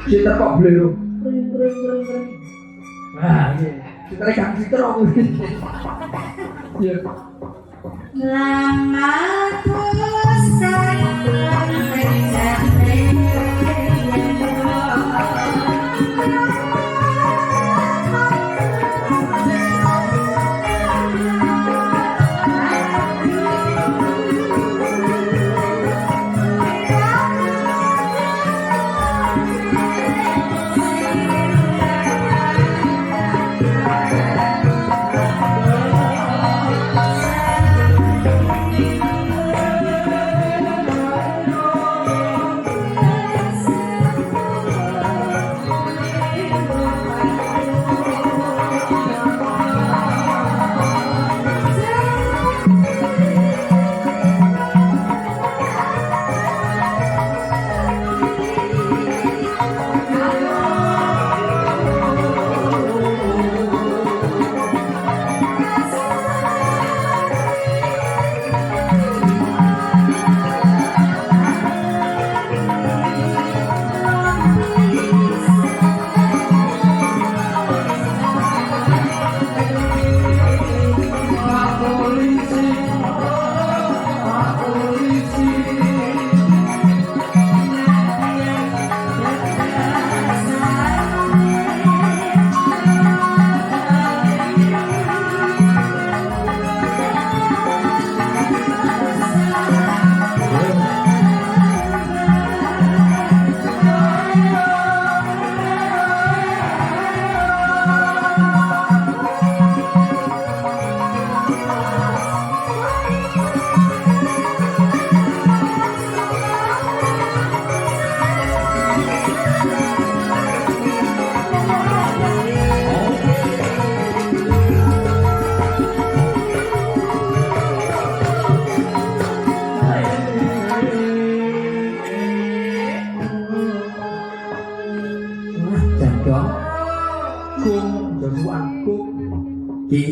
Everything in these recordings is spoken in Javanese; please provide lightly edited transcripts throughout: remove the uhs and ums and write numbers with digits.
Citra kok blero. Wah, iya. Citra kan Citra aku. Iya. Lama bosan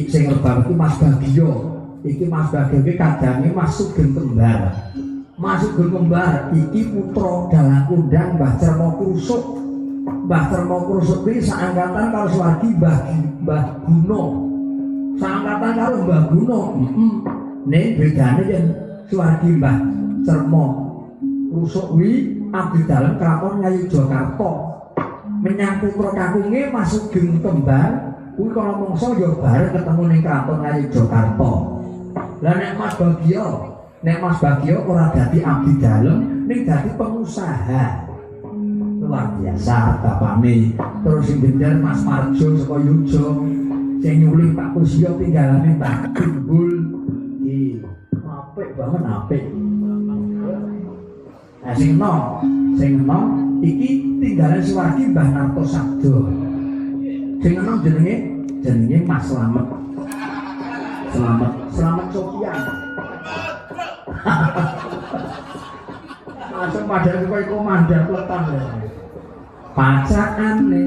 sing rebab iki Mas Bagio. Iki Mas Bagio iki kadangé Mas Sugeng Kembar. Mas Sugeng Kembar iki putra dalang undang Mbah Cermo Krusuk. Mbah Cermo Krusuk iki saangkatan karo Suwardi Mbah Guno. Saangkatan karo Mbah Guno. Ning bedane yen Suwardi Mbah Cermo Krusuk kuwi abdi dalem Kraton Ngayogyakarta. Menyang putra kakunge Mas Sugeng Kembar kuwi kalau mongso ya bareng ketemu ning Kraton Ngayogyakarta. Lah nek Mas Bagio ora dadi abdi dalem, ning dadi pengusaha. Luar biasa bapakne. Terus sing gendher Mas Marjo saka Yujo, sing nyuling Pak Kusyo tinggalane Mbak Timbul. Iki apik banget apik. Nah sing enom iki tinggalan Suwardi Mbah Narto Sabdo. Sing enom jenenge Mas Slamet Sofian. Langsung padahal kowe komandan kletan lho. Pacakane.